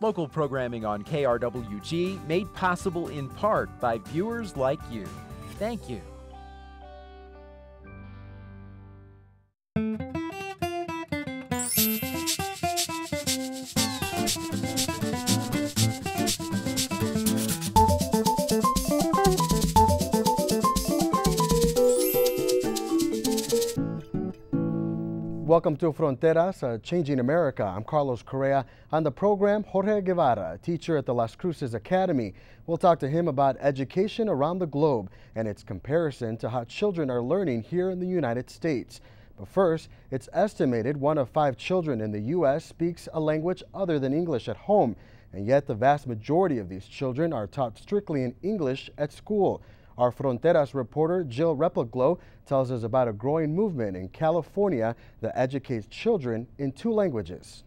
Local programming on KRWG made possible in part by viewers like you. Thank you. Welcome to Fronteras, Changing America. I'm Carlos Correa. On the program, Jorge Guevara, a teacher at the Las Cruces Academy. We'll talk to him about education around the globe and its comparison to how children are learning here in the United States. But first, it's estimated 1 of 5 children in the U.S. speaks a language other than English at home, and yet the vast majority of these children are taught strictly in English at school. Our Fronteras reporter, Jill Replogle, tells us about a growing movement in California that educates children in 2 languages.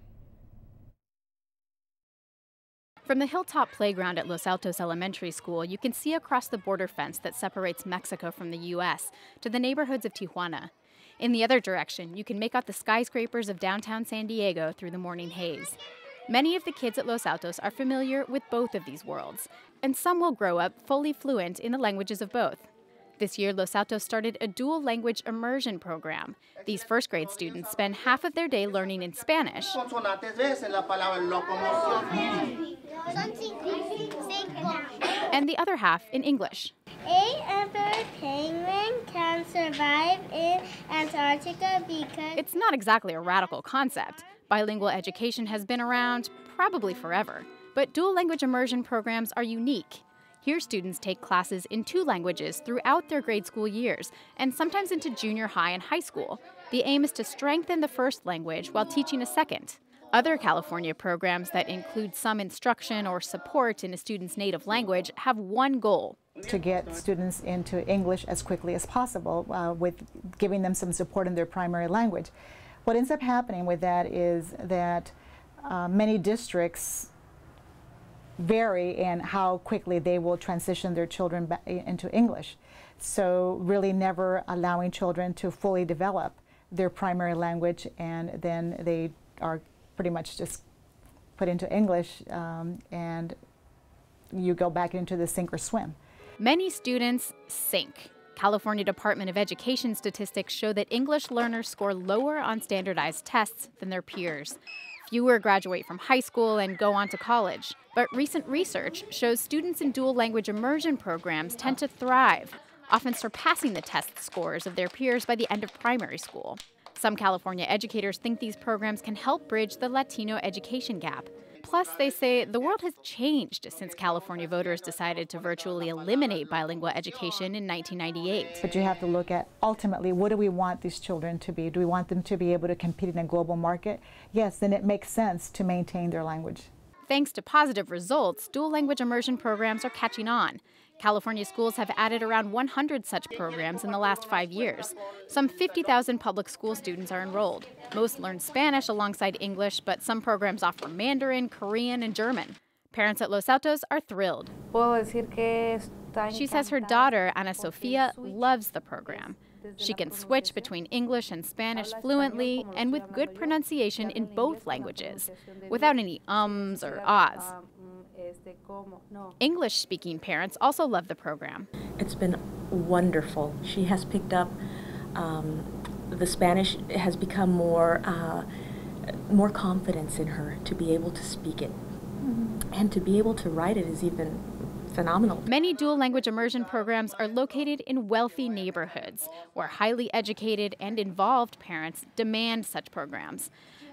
From the hilltop playground at Los Altos Elementary School, you can see across the border fence that separates Mexico from the U.S. to the neighborhoods of Tijuana. In the other direction, you can make out the skyscrapers of downtown San Diego through the morning haze. Many of the kids at Los Altos are familiar with both of these worlds, and some will grow up fully fluent in the languages of both. This year, Los Altos started a dual language immersion program. These first grade students spend half of their day learning in Spanish and the other half in English. A emperor penguin can survive in Antarctica because... It's not exactly a radical concept. Bilingual education has been around probably forever, but dual language immersion programs are unique. Here, students take classes in 2 languages throughout their grade school years, and sometimes into junior high and high school. The aim is to strengthen the first language while teaching a second. Other California programs that include some instruction or support in a student's native language have one goal: to get students into English as quickly as possible with giving them some support in their primary language. What ends up happening with that is that many districts vary in how quickly they will transition their children back into English. So really never allowing children to fully develop their primary language, and then they are pretty much just put into English and you go back into the sink or swim. Many students sink. California Department of Education statistics show that English learners score lower on standardized tests than their peers. Fewer graduate from high school and go on to college. But recent research shows students in dual language immersion programs tend to thrive, often surpassing the test scores of their peers by the end of primary school. Some California educators think these programs can help bridge the Latino education gap. Plus, they say the world has changed since California voters decided to virtually eliminate bilingual education in 1998. But you have to look at, ultimately, what do we want these children to be? Do we want them to be able to compete in a global market? Yes, then it makes sense to maintain their language. Thanks to positive results, dual language immersion programs are catching on. California schools have added around 100 such programs in the last 5 years. Some 50,000 public school students are enrolled. Most learn Spanish alongside English, but some programs offer Mandarin, Korean, and German. Parents at Los Altos are thrilled. She says her daughter, Ana Sofia, loves the program. She can switch between English and Spanish fluently and with good pronunciation in both languages, without any ums or ahs. English-speaking parents also love the program. It's been wonderful. She has picked up the Spanish, has become more confidence in her to be able to speak it. And to be able to write it is even phenomenal. Many dual language immersion programs are located in wealthy neighborhoods where highly educated and involved parents demand such programs.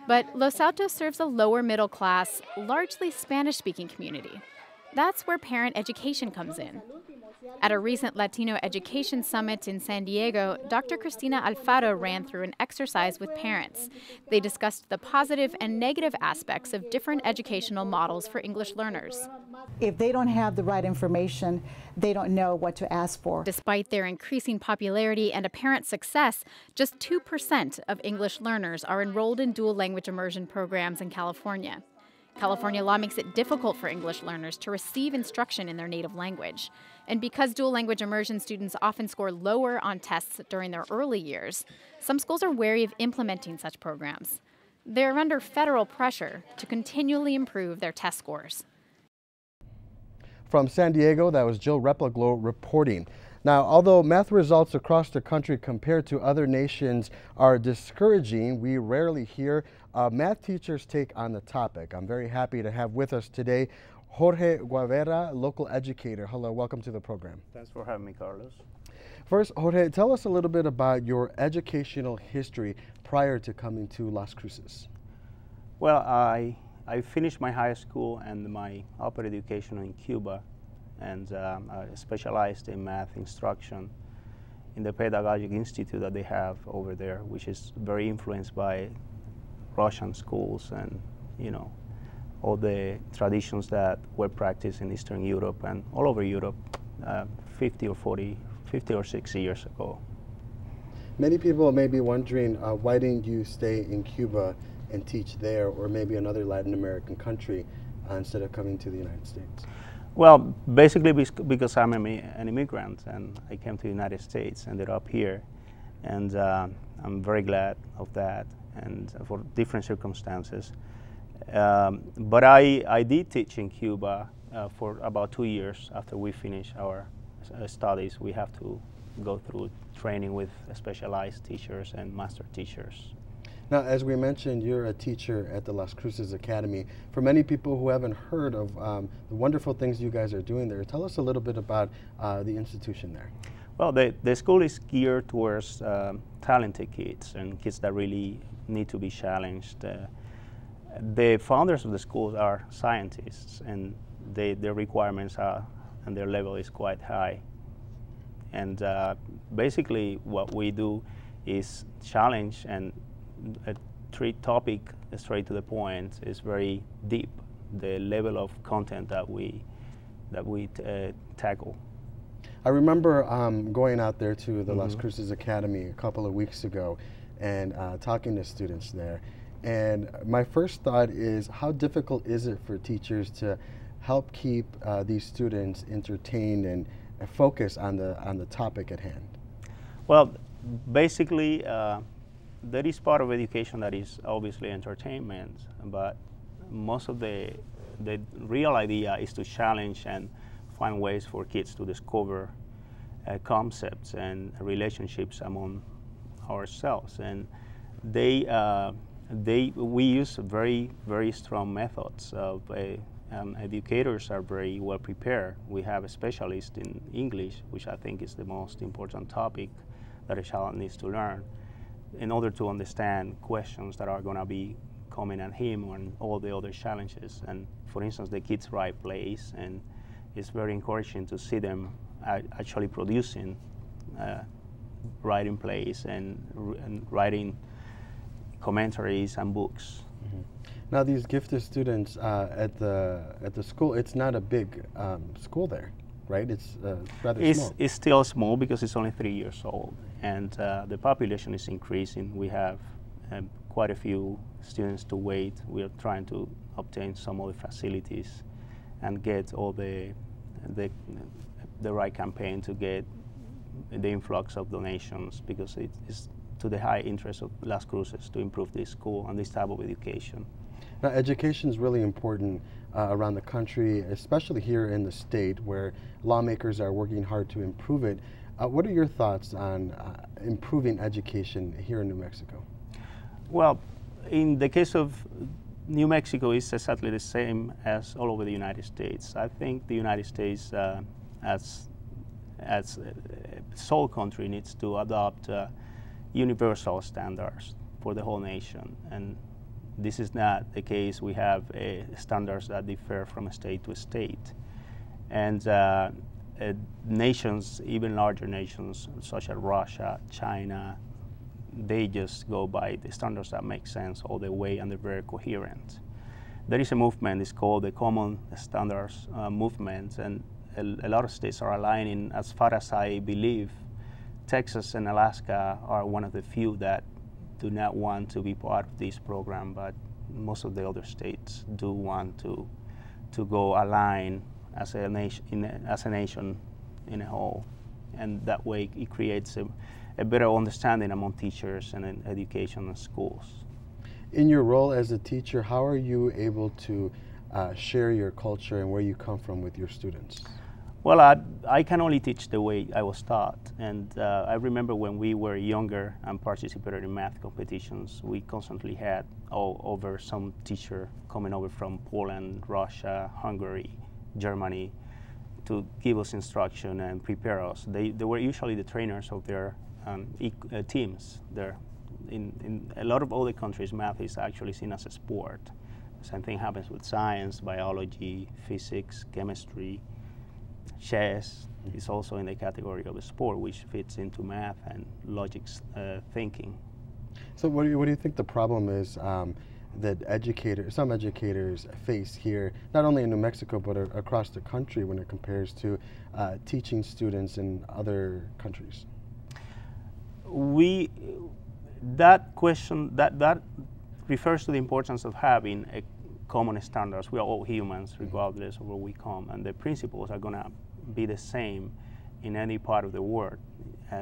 But Los Altos serves a lower middle class, largely Spanish-speaking community. That's where parent education comes in. At a recent Latino Education Summit in San Diego, Dr. Cristina Alfaro ran through an exercise with parents. They discussed the positive and negative aspects of different educational models for English learners. If they don't have the right information, they don't know what to ask for. Despite their increasing popularity and apparent success, just 2% of English learners are enrolled in dual language immersion programs in California. California law makes it difficult for English learners to receive instruction in their native language. And because dual language immersion students often score lower on tests during their early years, some schools are wary of implementing such programs. They're under federal pressure to continually improve their test scores. From San Diego, that was Jill Replogle reporting. Now, although math results across the country compared to other nations are discouraging, we rarely hear math teachers' take on the topic. I'm very happy to have with us today Jorge Guevara, local educator. Hello, welcome to the program. Thanks for having me, Carlos. First, Jorge, tell us a little bit about your educational history prior to coming to Las Cruces. Well, I finished my high school and my upper education in Cuba, and I specialized in math instruction in the pedagogic institute that they have over there, which is very influenced by Russian schools and, you know, all the traditions that were practiced in Eastern Europe and all over Europe 50 or 60 years ago. Many people may be wondering, why didn't you stay in Cuba and teach there, or maybe another Latin American country, instead of coming to the United States? Well, basically because I'm an immigrant and I came to the United States, ended up here, and I'm very glad of that, and for different circumstances. But I did teach in Cuba for about 2 years. After we finish our studies, we have to go through training with specialized teachers and master teachers. Now, as we mentioned, you're a teacher at the Las Cruces Academy. For many people who haven't heard of the wonderful things you guys are doing there, tell us a little bit about the institution there. Well, the school is geared towards talented kids and kids that really need to be challenged. The founders of the schools are scientists, and their requirements are, and their level is quite high. And basically what we do is challenge and treat topic straight to the point. Is very deep, the level of content that we tackle. I remember going out there to the Las Cruces Academy a couple of weeks ago and talking to students there. And my first thought is, how difficult is it for teachers to help keep these students entertained and focus on the topic at hand? Well, basically, there is part of education that is obviously entertainment, but most of the real idea is to challenge and find ways for kids to discover concepts and relationships among ourselves. And we use very strong methods of educators are very well prepared. We have a specialist in English, which I think is the most important topic that a child needs to learn in order to understand questions that are going to be coming at him and all the other challenges. And for instance, the kids write plays, and it's very encouraging to see them actually producing writing plays and writing commentaries and books. Mm-hmm. Now, these gifted students at the school, it's not a big school there, right? It's rather small. It's still small because it's only 3 years old, and the population is increasing. We have quite a few students to wait. We are trying to obtain some of the facilities and get all the right campaign to get the influx of donations, because it is to the high interest of Las Cruces to improve this school and this type of education. Now, education is really important around the country, especially here in the state where lawmakers are working hard to improve it. What are your thoughts on improving education here in New Mexico? Well, in the case of New Mexico, it's exactly the same as all over the United States. I think the United States, as a sole country, needs to adopt universal standards for the whole nation. And this is not the case. We have standards that differ from state to state. And nations, even larger nations, such as Russia, China, they just go by the standards that make sense all the way, and they're very coherent. There is a movement, it's called the Common Standards Movement, and a lot of states are aligning. As far as I believe, Texas and Alaska are one of the few that do not want to be part of this program, but most of the other states do want to go align as a nation in a whole, and that way it creates a better understanding among teachers and in education and schools. In your role as a teacher, how are you able to share your culture and where you come from with your students? Well, I can only teach the way I was taught. And I remember when we were younger and participated in math competitions, we constantly had over some teacher coming over from Poland, Russia, Hungary, Germany to give us instruction and prepare us. They were usually the trainers of their teams there. In a lot of other countries, math is actually seen as a sport. The same thing happens with science, biology, physics, chemistry. Chess is also in the category of a sport, which fits into math and logic thinking. So what do you think the problem is that some educators face here, not only in New Mexico, but across the country when it compares to teaching students in other countries? That question, that refers to the importance of having a common standards. We are all humans, regardless of where we come, and the principles are going to be the same in any part of the world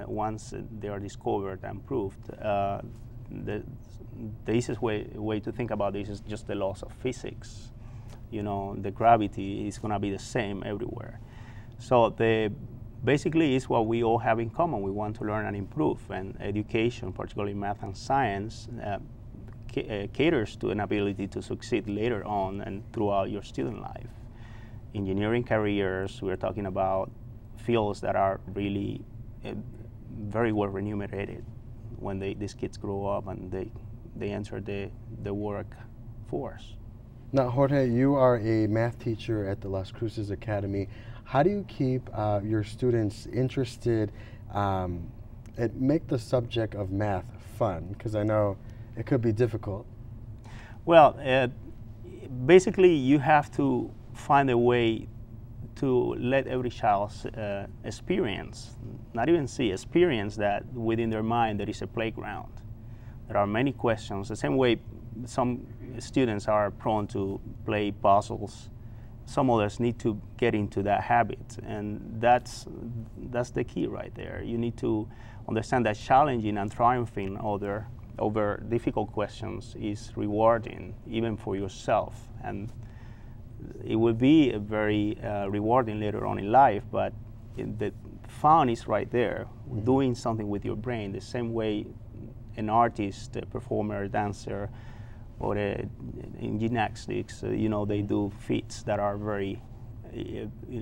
once they are discovered and proved. The easiest way to think about this is just the laws of physics. You know, the gravity is going to be the same everywhere. So basically is what we all have in common. We want to learn and improve, and education, particularly math and science, caters to an ability to succeed later on and throughout your student life. Engineering careers, we're talking about fields that are really very well remunerated when these kids grow up and they enter the workforce. Now, Jorge, you are a math teacher at the Las Cruces Academy. How do you keep your students interested and make the subject of math fun? Because I know it could be difficult. Well, basically you have to find a way to let every child experience that within their mind there is a playground. There are many questions. The same way some students are prone to play puzzles, some others need to get into that habit, and that's the key right there. You need to understand that challenging and triumphing over difficult questions is rewarding, even for yourself, and it will be very rewarding later on in life, but the fun is right there, doing something with your brain, the same way an artist, a performer, a dancer, or in gymnastics, they do feats that are very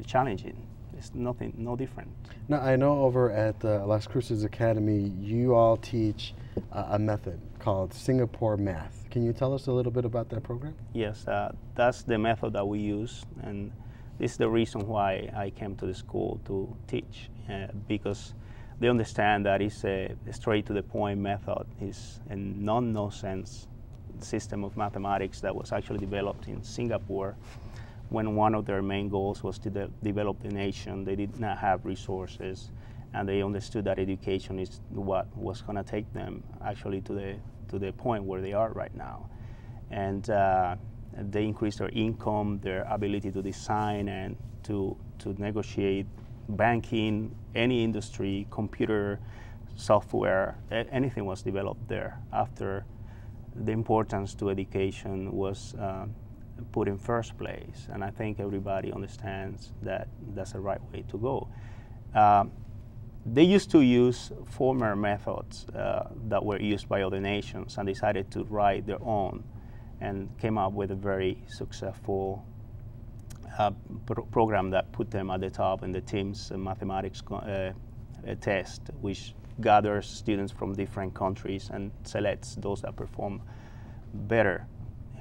challenging. It's no different. Now, I know over at the Las Cruces Academy, you all teach a method called Singapore Math. Can you tell us a little bit about that program? Yes, that's the method that we use, and this is the reason why I came to the school to teach, because they understand that it's a straight-to-the-point method. It's a no-nonsense system of mathematics that was actually developed in Singapore when one of their main goals was to develop the nation. They did not have resources, and they understood that education is what was going to take them actually to the point where they are right now. And they increased their income, their ability to design and to negotiate banking, any industry, computer, software, anything was developed there after the importance to education was put in first place. And I think everybody understands that that's the right way to go. They used to use former methods that were used by other nations and decided to write their own and came up with a very successful program that put them at the top in the team's mathematics test, which gathers students from different countries and selects those that perform better.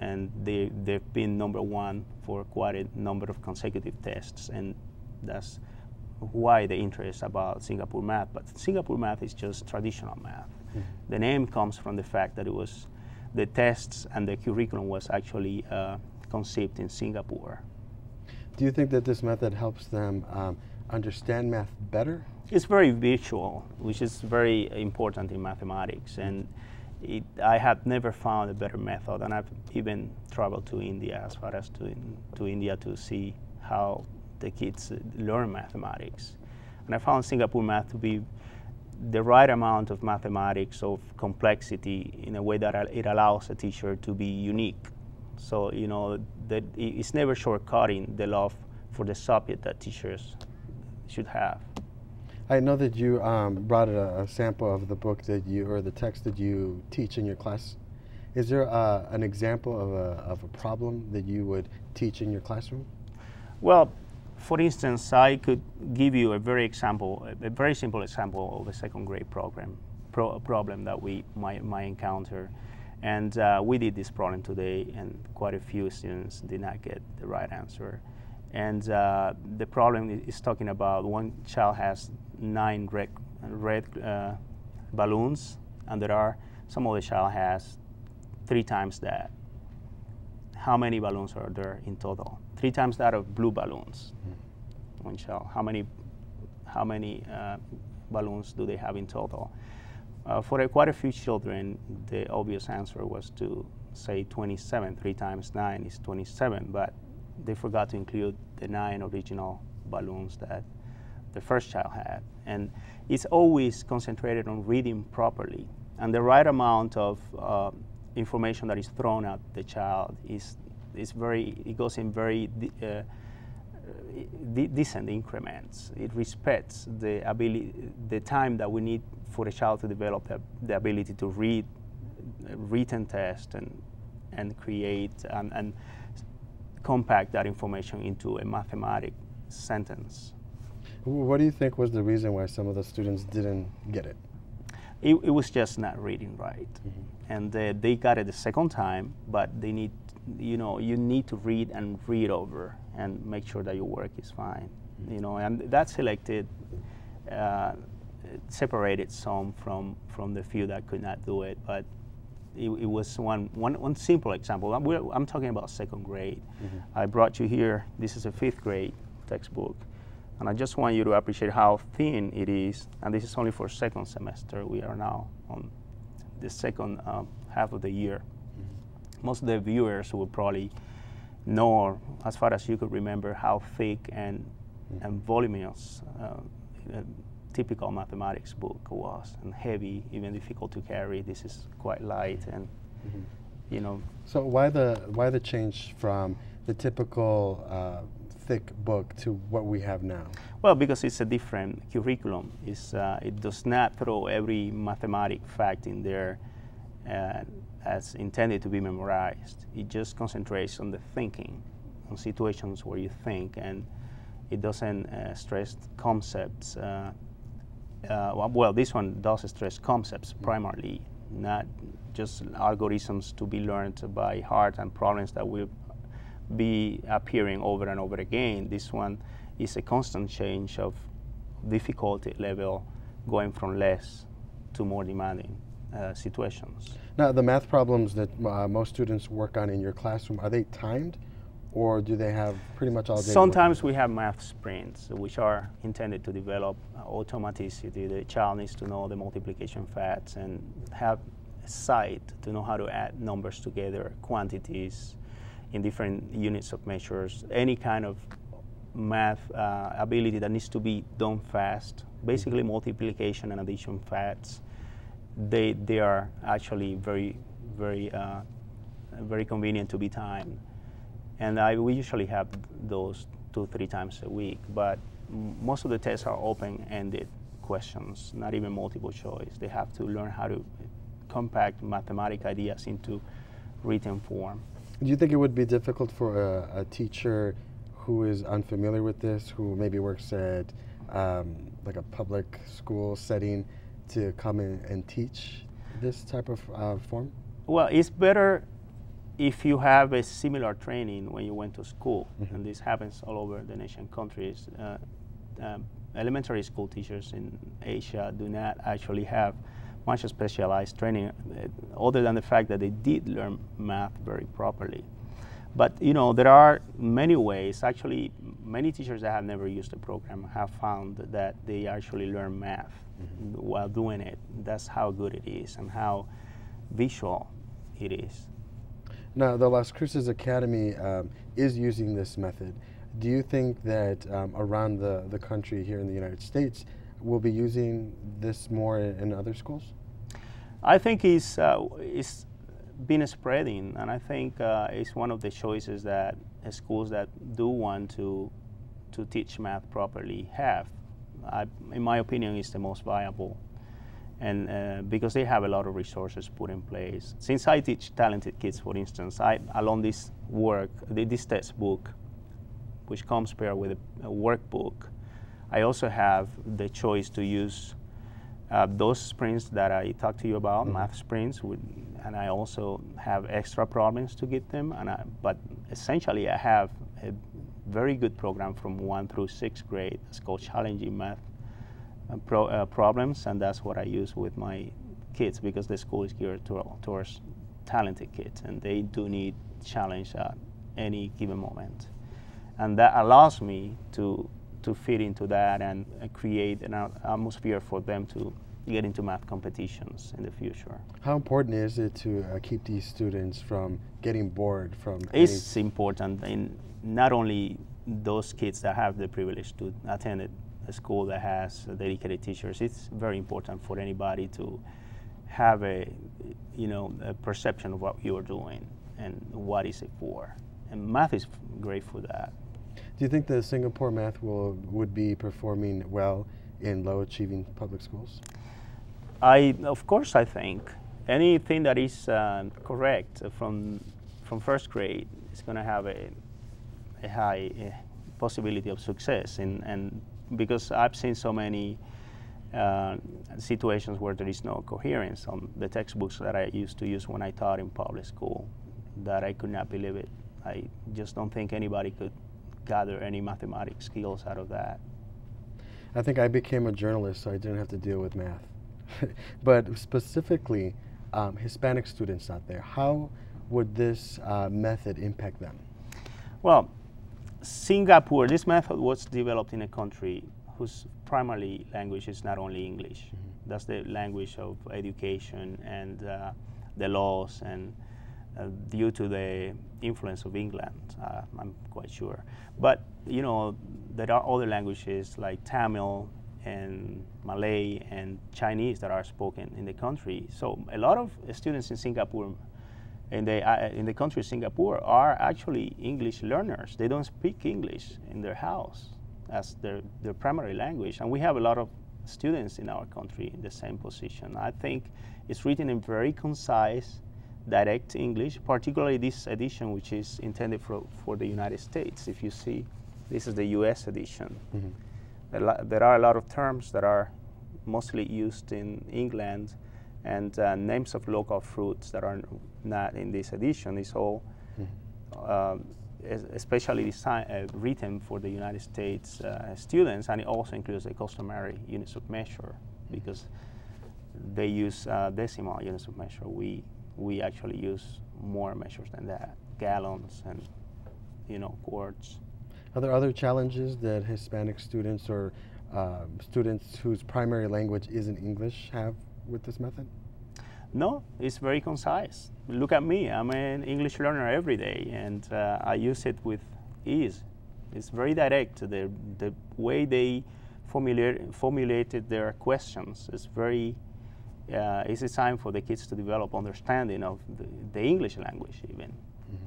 And they've been #1 for quite a number of consecutive tests, and that's why the interest about Singapore Math. But Singapore Math is just traditional math. The name comes from the fact that the tests and the curriculum was actually conceived in Singapore. Do you think that this method helps them understand math better? It's very visual, which is very important in mathematics, and I have never found a better method, and I've even traveled to India, as far as to India, to see how the kids learn mathematics. And I found Singapore Math to be the right amount of mathematics, of complexity, in a way that it allows a teacher to be unique. So, you know, that it's never shortcutting the love for the subject that teachers should have. I know that you brought a sample of the book that you, or the text that you teach in your class. Is there an example of a problem that you would teach in your classroom? Well, for instance, I could give you a very simple example of a second grade problem that we might encounter. And we did this problem today, and quite a few students did not get the right answer. And the problem is talking about one child has 9 red balloons, and some other child has 3 times that. How many balloons are there in total? 3 times that of blue balloons. One child. How many balloons do they have in total? For quite a few children, the obvious answer was to say 27. 3 times 9 is 27, but they forgot to include the 9 original balloons that the first child had. And it's always concentrated on reading properly. And the right amount of information that is thrown at the child it goes in very decent increments. It respects the time that we need for a child to develop the ability to read, written test, and create and compact that information into a mathematic sentence. What do you think was the reason why some of the students didn't get it? It was just not reading right. And they got it the second time, but they need, you need to read and read over and make sure that your work is fine. And that separated some from the few that could not do it, but it was one simple example. I'm talking about second grade. I brought you here, this is a 5th grade textbook, and I just want you to appreciate how thin it is, and this is only for second semester. We are now on the second half of the year. Most of the viewers will probably know, as far as you could remember, how thick and voluminous typical mathematics book was, and heavy, even difficult to carry. This is quite light, and So why the change from the typical thick book to what we have now? Well, because it's a different curriculum. It does not throw every mathematic fact in there as intended to be memorized. It just concentrates on the thinking, on situations where you think, and it doesn't stress concepts. Well, this one does stress concepts primarily, not just algorithms to be learned by heart and problems that will be appearing over and over again. This one is a constant change of difficulty level, going from less to more demanding situations. Now, the math problems that most students work on in your classroom, are they timed, or do they have pretty much all day? Sometimes we have math sprints, which are intended to develop automaticity. The child needs to know the multiplication facts and have a sight to know how to add numbers together, quantities in different units of measures, any kind of math ability that needs to be done fast. Basically, multiplication and addition facts. They are actually very convenient to be timed. And we usually have those 2-3 times a week, but most of the tests are open-ended questions, not even multiple choice. They have to learn how to compact mathematical ideas into written form. Do you think it would be difficult for a teacher who is unfamiliar with this, who maybe works at like a public school setting, to come in and teach this type of form? Well, it's better if you have a similar training when you went to school, and this happens all over the nation countries. Elementary school teachers in Asia do not actually have much specialized training, other than the fact that they did learn math very properly. But there are many ways. Actually, many teachers that have never used the program have found that they actually learn math while doing it. That's how good it is and how visual it is. Now, the Las Cruces Academy is using this method. Do you think that around the country here in the United States, will be using this more in other schools? I think it's been spreading, and I think it's one of the choices that schools that do want to teach math properly have. In my opinion, it's the most viable, and because they have a lot of resources put in place. Since I teach talented kids, for instance, along this this textbook, which comes paired with a workbook, I also have the choice to use those sprints that I talked to you about, math sprints, and I also have extra problems to give them. But essentially, I have a very good program from 1 through 6th grade. It's called Challenging Math Problems, and that's what I use with my kids, because the school is geared towards talented kids, and they do need challenge at any given moment. And that allows me to fit into that and create an atmosphere for them to get into math competitions in the future. How important is it to keep these students from getting bored from? It's important in not only those kids that have the privilege to attend a school that has dedicated teachers. It's very important for anybody to have a perception of what you're doing and what is it for. And math is great for that. Do you think that Singapore math would be performing well in low-achieving public schools? Of course, I think anything that is correct from 1st grade is going to have a high possibility of success. And because I've seen so many situations where there is no coherence on the textbooks that I used to use when I taught in public school, that I could not believe it. I just don't think anybody could gather any mathematics skills out of that. I think I became a journalist, so I didn't have to deal with math. But specifically, Hispanic students out there, how would this method impact them? Well, Singapore, this method was developed in a country whose primary language is not only English. That's the language of education and the laws, and due to the influence of England, I'm quite sure. But there are other languages like Tamil and Malay and Chinese that are spoken in the country. So a lot of students in Singapore, in the country Singapore, are actually English learners. They don't speak English in their house as their primary language. And we have a lot of students in our country in the same position. I think it's written in very concise, direct English, particularly this edition, which is intended for the United States. If you see, this is the US edition. There are a lot of terms that are mostly used in England, and names of local fruits that are not in this edition. It's all especially written for the United States students, and it also includes the customary units of measure, because they use decimal units of measure. We actually use more measures than that, gallons and quarts. Are there other challenges that Hispanic students or students whose primary language isn't English have with this method? No, it's very concise. Look at me, I'm an English learner every day, and I use it with ease. It's very direct. The way they formulated their questions is very it's a time for the kids to develop understanding of the English language even.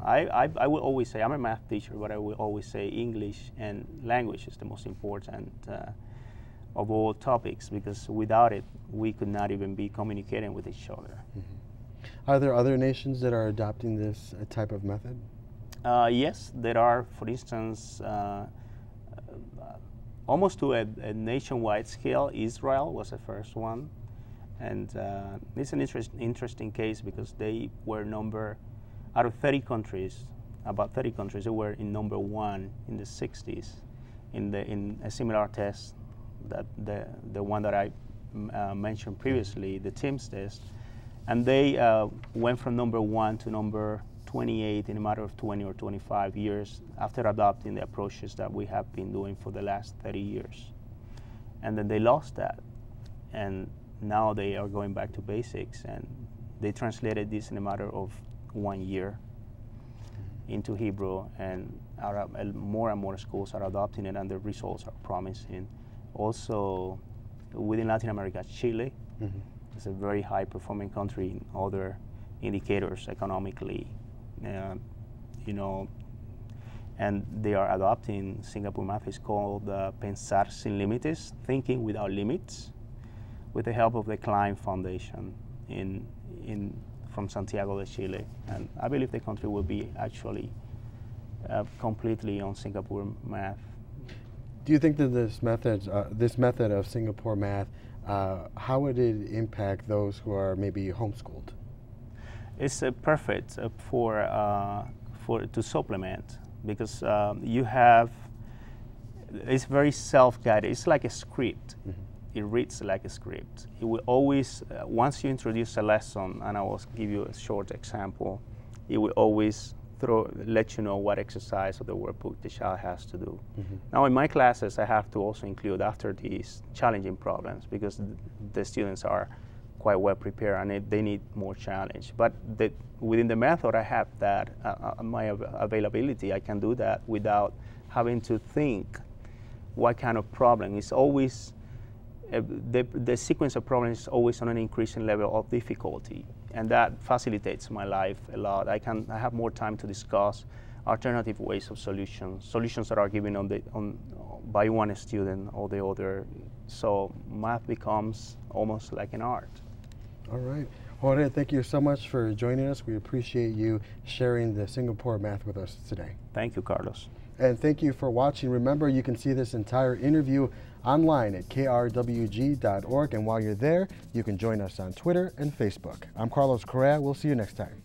I will always say, I'm a math teacher, but I will always say English and language is the most important of all topics, because without it, we could not even be communicating with each other. Are there other nations that are adopting this type of method? Yes, there are. For instance, almost to a nationwide scale, Israel was the first one. And it's an interesting case, because they were out of 30 countries, about 30 countries, they were in number 1 in the 60s in a similar test, that the one that I mentioned previously, the TIMSS test. And they went from number 1 to number 28 in a matter of 20 or 25 years after adopting the approaches that we have been doing for the last 30 years. And then they lost that. And now they are going back to basics, and they translated this in a matter of 1 year into Hebrew, and more and more schools are adopting it, and the results are promising. Also, within Latin America, Chile is a very high-performing country in other indicators economically, you know, and they are adopting Singapore math. It's called Pensar Sin Límites, Thinking Without Limits, with the help of the Klein Foundation from Santiago de Chile. And I believe the country will be actually completely on Singapore math. Do you think that this method of Singapore math, how would it impact those who are maybe homeschooled? It's perfect to supplement, because it's very self-guided. It's like a script. It reads like a script. It will always, once you introduce a lesson, and I will give you a short example, it will always let you know what exercise of the workbook the child has to do. Now in my classes, I have to also include after these challenging problems, because the students are quite well prepared and they need more challenge. But within the method, I have that, my availability. I can do that without having to think what kind of problem. It's always, the sequence of problems is always on an increasing level of difficulty. And that facilitates my life a lot. I have more time to discuss alternative ways of solutions that are given by one student or the other. So math becomes almost like an art. All right. Jorge, thank you so much for joining us. We appreciate you sharing the Singapore math with us today. Thank you, Carlos. And thank you for watching. Remember, you can see this entire interview online at krwg.org. And while you're there, you can join us on Twitter and Facebook. I'm Carlos Correa. We'll see you next time.